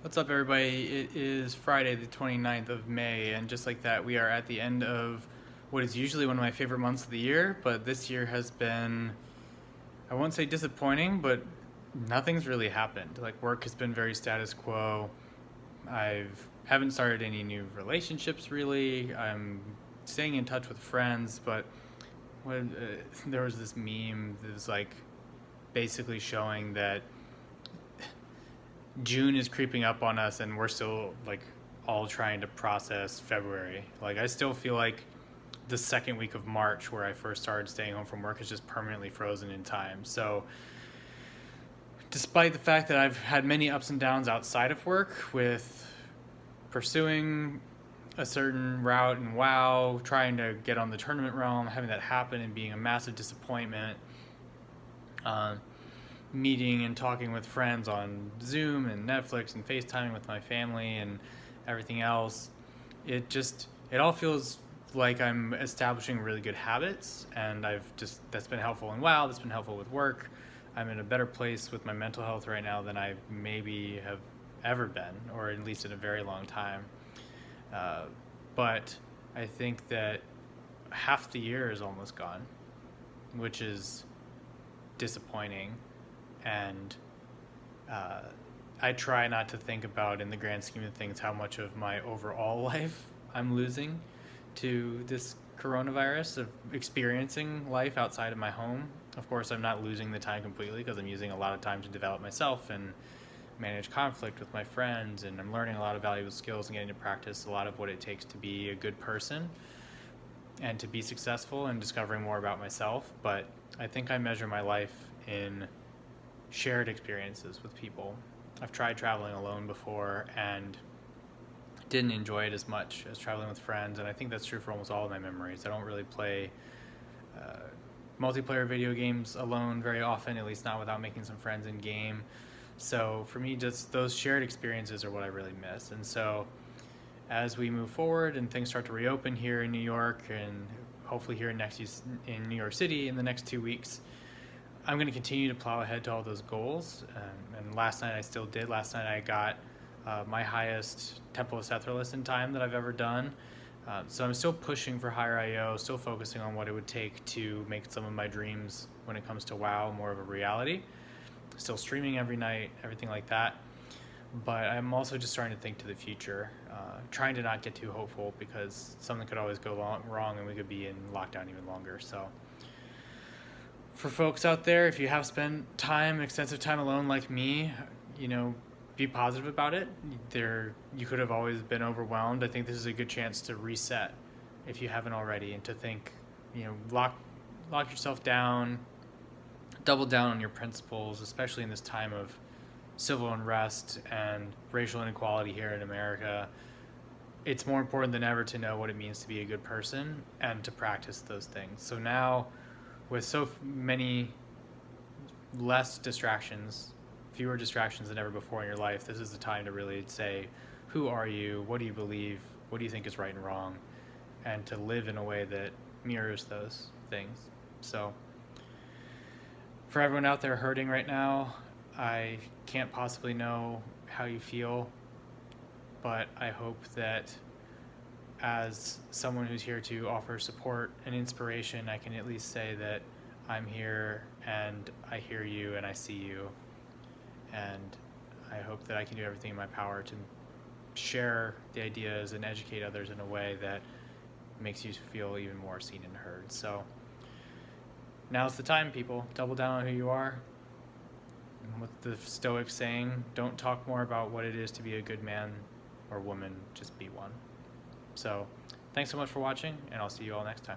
What's up, everybody? It is Friday, the 29th of May, and just like that, we are at the end of what is usually one of my favorite months of the year, but this year has been, I won't say disappointing, but nothing's really happened. Like, work has been very status quo. Haven't started any new relationships, really. I'm staying in touch with friends, but there was this meme that was like basically showing that June is creeping up on us and we're still like all trying to process February. Like, I still feel like the second week of March, where I first started staying home from work, is just permanently frozen in time. So despite the fact that I've had many ups and downs outside of work with pursuing a certain route and WoW, trying to get on the tournament realm, having that happen and being a massive disappointment, uh, meeting and talking with friends on Zoom and Netflix and FaceTiming with my family and everything else, it all feels like I'm establishing really good habits, and that's been helpful in WoW, that's been helpful with work. I'm in a better place with my mental health right now than I maybe have ever been, or at least in a very long time. But I think that half the year is almost gone, which is disappointing. And I try not to think about, in the grand scheme of things, how much of my overall life I'm losing to this coronavirus, of experiencing life outside of my home. Of course, I'm not losing the time completely, because I'm using a lot of time to develop myself and manage conflict with my friends, and I'm learning a lot of valuable skills and getting to practice a lot of what it takes to be a good person and to be successful, and discovering more about myself. But I think I measure my life in shared experiences with people. I've tried traveling alone before and didn't enjoy it as much as traveling with friends, and I think that's true for almost all of my memories. I don't really play multiplayer video games alone very often, at least not without making some friends in game. So for me, just those shared experiences are what I really miss. And so as we move forward and things start to reopen here in New York, and hopefully here in New York City in the next 2 weeks, I'm going to continue to plow ahead to all those goals. And last night I still did. Last night I got my highest Temple of Sethralus in time that I've ever done. So I'm still pushing for higher IO, still focusing on what it would take to make some of my dreams when it comes to WoW more of a reality. Still streaming every night, everything like that. But I'm also just starting to think to the future, trying to not get too hopeful, because something could always go wrong and we could be in lockdown even longer. So for folks out there, if you have spent extensive time alone like me, be positive about it. You could have always been overwhelmed. I think this is a good chance to reset if you haven't already, and to think, lock yourself down, double down on your principles, especially in this time of civil unrest and racial inequality here in America. It's more important than ever to know what it means to be a good person and to practice those things. So now, with so many less distractions, fewer distractions than ever before in your life, this is the time to really say, who are you? What do you believe? What do you think is right and wrong? And to live in a way that mirrors those things. So for everyone out there hurting right now, I can't possibly know how you feel, but I hope that as someone who's here to offer support and inspiration, I can at least say that I'm here and I hear you and I see you. And I hope that I can do everything in my power to share the ideas and educate others in a way that makes you feel even more seen and heard. So now's the time, people. Double down on who you are. And with the Stoics saying, don't talk more about what it is to be a good man or woman, just be one. So thanks so much for watching, and I'll see you all next time.